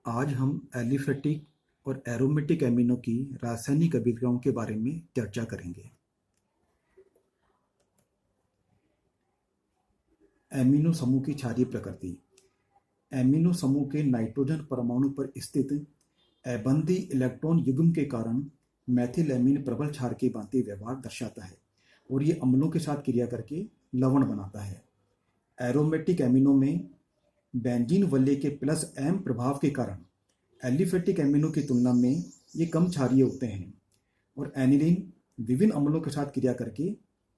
आज हम एलिफेटिक और एरोमेटिक एमिनो की रासायनिक अभिक्रियाओं के बारे में चर्चा करेंगे। एमिनो समूह की क्षारीय प्रकृति। एमिनो समूह के नाइट्रोजन परमाणु पर स्थित अबंधी इलेक्ट्रॉन युग्म के कारण मेथिलएमीन प्रबल क्षार की भांति व्यवहार दर्शाता है और ये अम्लों के साथ क्रिया करके लवण बनाता है। एरोमेटिक एमिनो में बेंजीन वलय के प्लस एम प्रभाव के कारण एलिफेटिक एमिनो की तुलना में ये कम क्षारीय होते हैं और एनिलीन विभिन्न अम्लों के साथ क्रिया करके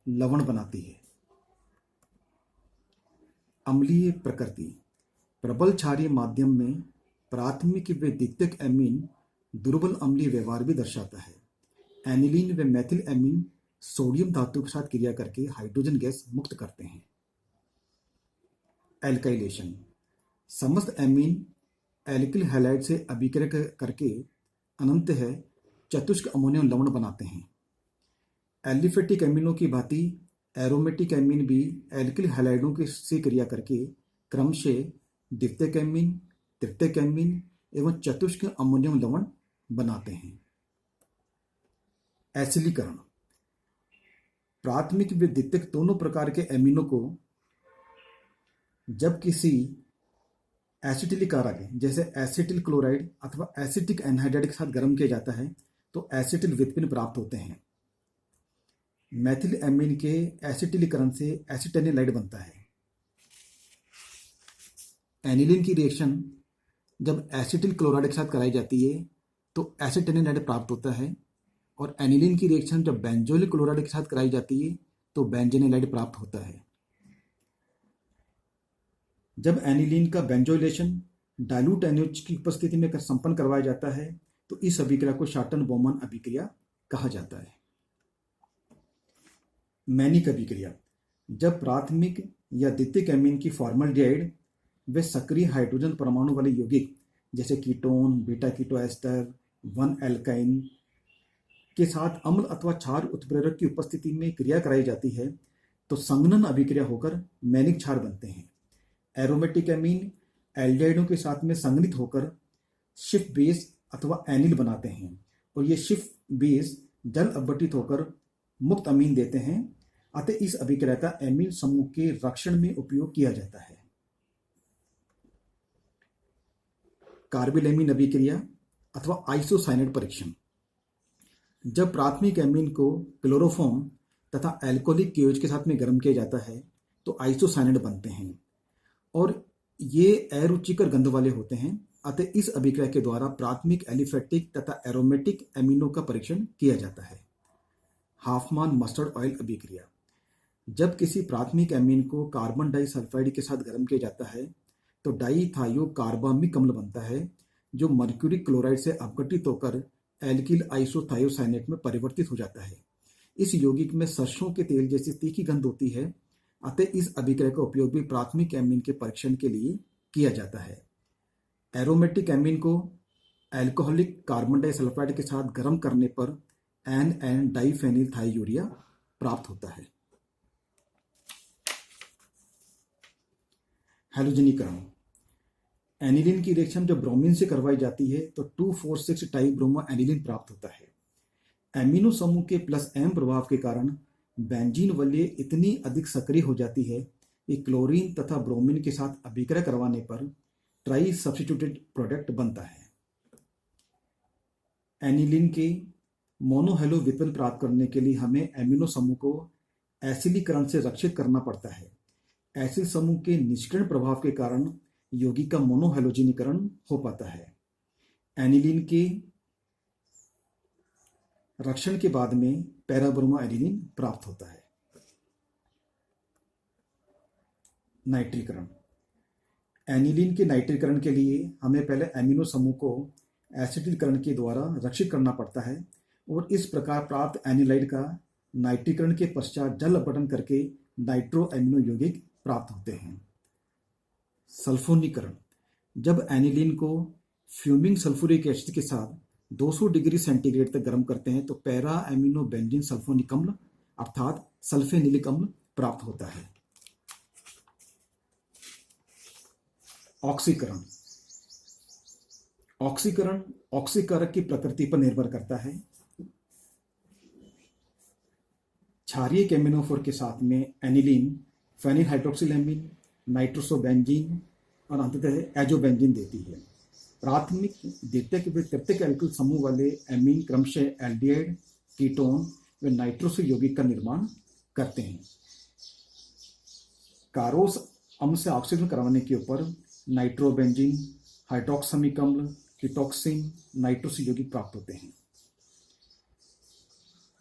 लवण बनाती है। अम्लीय प्रकृति। प्रबल क्षारीय माध्यम में प्राथमिक व द्वितीयक एमीन दुर्बल अम्लीय व्यवहार भी दर्शाता है। एनिलीन व मेथिल एमीन सोडियम धातु के साथ क्रिया करके हाइड्रोजन गैस मुक्त करते हैं। एल्काइलेशन। समस्त एमीन एल्किल हैलाइड से अभिक्रिया करके अनंत है चतुष्क अमोनियम लवण बनाते हैं। एलिफेटिक एमिनो की भांति एरोमेटिक एमीन भी एल्किल हैलाइडों के से क्रिया करके क्रमशः द्वितीयक एमीन, तृतीयक एमीन एवं चतुष्क अमोनियम लवण बनाते हैं। एसिलीकरण। प्राथमिक व द्वितीयक दोनों प्रकार के एमिनो को जब किसी एसिटिलिक कारक जैसे एसिटिल क्लोराइड अथवा एसिटिक एनहाइड्राइड के साथ गर्म किया जाता है तो एसिटिल व्युत्पन्न प्राप्त होते हैं। मेथिल एमीन के एसिटिलीकरण से एसिटेनिलाइड बनता है। एनिलीन की रिएक्शन जब एसिटिल क्लोराइड के साथ कराई जाती है तो एसिटेनिलाइड प्राप्त होता है और एनिलीन की रिएक्शन जब बेंजोइल क्लोराइड के साथ कराई जाती है तो बेंजेनिलाइड प्राप्त होता है। जब एनिलीन का बेंजोइलेशन डाइल्यूट एनएच की उपस्थिति में संपन्न करवाया जाता है तो इस अभिक्रिया को शार्टन बोमन अभिक्रिया कहा जाता है। मैनिक अभिक्रिया। जब प्राथमिक या द्वितीयक एमीन की फॉर्मल्डिहाइड व सक्रिय हाइड्रोजन परमाणु वाले यौगिक जैसे ketone, beta keto ester, 1 alkyne के साथ अम्ल अथवा क्षार उत्प्रेरक की उपस्थिति में क्रिया कराई जाती है तो संघनन अभिक्रिया होकर मैनिक क्षार बनते हैं। एरोमेटिक एमीन एल्डिहाइडों के साथ में संघनित होकर शिफ्ट बेस अथवा एनिल बनाते हैं और ये शिफ्ट बेस जल अपघटित होकर मुक्त अमीन देते हैं, अतः इस अभिक्रिया का एमीन समूह के रक्षण में उपयोग किया जाता है। कार्बिलएमीन अभिक्रिया अथवा आइसोसाइनेट परीक्षण। जब प्राथमिक एमीन को क्लोरोफॉर्म तथा एल्कोहलिक केओएच के साथ में गर्म किया जाता है तो आइसोसाइनेट बनते हैं और ये अरुचिकर गंध वाले होते हैं, अतः इस अभिक्रिया के द्वारा प्राथमिक एलिफेटिक तथा एरोमेटिक एमिनो का परीक्षण किया जाता है। हाफमान मस्टर्ड ऑयल अभिक्रिया। जब किसी प्राथमिक एमीन को कार्बन डाइसल्फाइड के साथ गर्म किया जाता है तो डाइथायो कार्बामिक अम्ल बनता है जो मर्क्यूरी क्लोराइड से अपघटित होकर एल्किल आइसोथायोसाइनेट में परिवर्तित हो जाता है। इस यौगिक में सरसों के तेल जैसी तीखी गंध होती है, अतः इस अभिक्रिया का उपयोग भी प्राथमिक एमीन के परीक्षण के लिए किया जाता है। एरोमेटिक एमीन को एल्कोहलिक कार्बन डाइसल्फाइड के साथ गर्म करने पर एन डाइफेनिल थाइयूरिया प्राप्त होता है। हैलोजनीकरण। एनिलीन की रिएक्शन जब ब्रोमीन से करवाई जाती है तो 2,4,6 टाइब्रोमो एनिलीन प्राप्त होता है। एमिनो समूह के प्लस एम प्रभाव के कारण बेंजीन वलय इतनी अधिक सक्रिय हो जाती है कि क्लोरीन तथा ब्रोमीन के साथ अभिक्रिया करवाने पर ट्राई सब्स्टिट्यूटेड प्रोडक्ट बनता है। एनिलीन के मोनोहेलो व्युत्पन्न प्राप्त करने के लिए हमें एमिनो समूह को एसिलीकरण से रक्षित करना पड़ता है। एसिल समूह के निष्क्रियण प्रभाव के कारण यौगिक का मोनोहेलोजीनीकरण हो पाता है। एनिलीन के रक्षण के बाद में पैराब्रोमो एनिलीन प्राप्त होता है। नाइट्रीकरण। एनिलीन के नाइट्रीकरण के लिए हमें पहले एमिनो समूह को एसिटिलीकरण के द्वारा रक्षित करना पड़ता है और इस प्रकार प्राप्त एनिलाइड का नाइट्रीकरण के पश्चात जल अपघटन करके नाइट्रो एमिनो यौगिक प्राप्त होते हैं। सल्फोनीकरण। जब एनिलीन को फ्यूमिंग सल्फ्यूरिक एसिड के साथ 200 डिग्री सेंटीग्रेड तक गर्म करते हैं तो पैरा एमिनो बेंजीन सल्फोनिक अम्ल अर्थात सल्फेनिलिक अम्ल प्राप्त होता है। ऑक्सीकरण। ऑक्सीकरण ऑक्सीकारक की प्रकृति पर निर्भर करता है। क्षारीय केमिनोफोर के साथ में एनिलीन, फेनिल हाइड्रोक्सिलेमिन, नाइट्रोसोबेंजीन और अंततः एजोबेंजीन देती है। प्राथमिक द्वितीयक व तृतीयक एल्किल समूह वाले एमीन क्रमशः एल्डिहाइड, कीटोन व नाइट्रोस यौगिक का निर्माण करते हैं। कारोस अम्ल से ऑक्सीकरण करवाने के ऊपर नाइट्रोबेंजीन, हाइड्रोक्सामिक अम्ल, कीटोक्सिन, नाइट्रोस यौगिक प्राप्त होते हैं।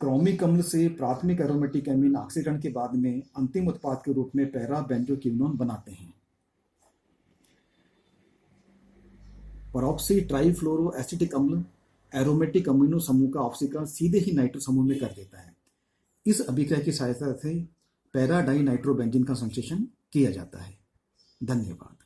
क्रोमिक अम्ल से प्राथमिक एरोमेटिक एमीन ऑक्सीकरण के बाद में अंतिम उत्पाद के रूप में पैरा बेंजोक्विनोन बनाते हैं। परऑक्सी ट्राइफ्लोरो एसिटिक अम्ल एरोमेटिक अमीनो समूह का ऑक्सीकरण सीधे ही नाइट्रो समूह में कर देता है। इस अभिक्रिया की सहायता से पैरा डाई नाइट्रोबेंजीन का संश्लेषण किया जाता है। धन्यवाद।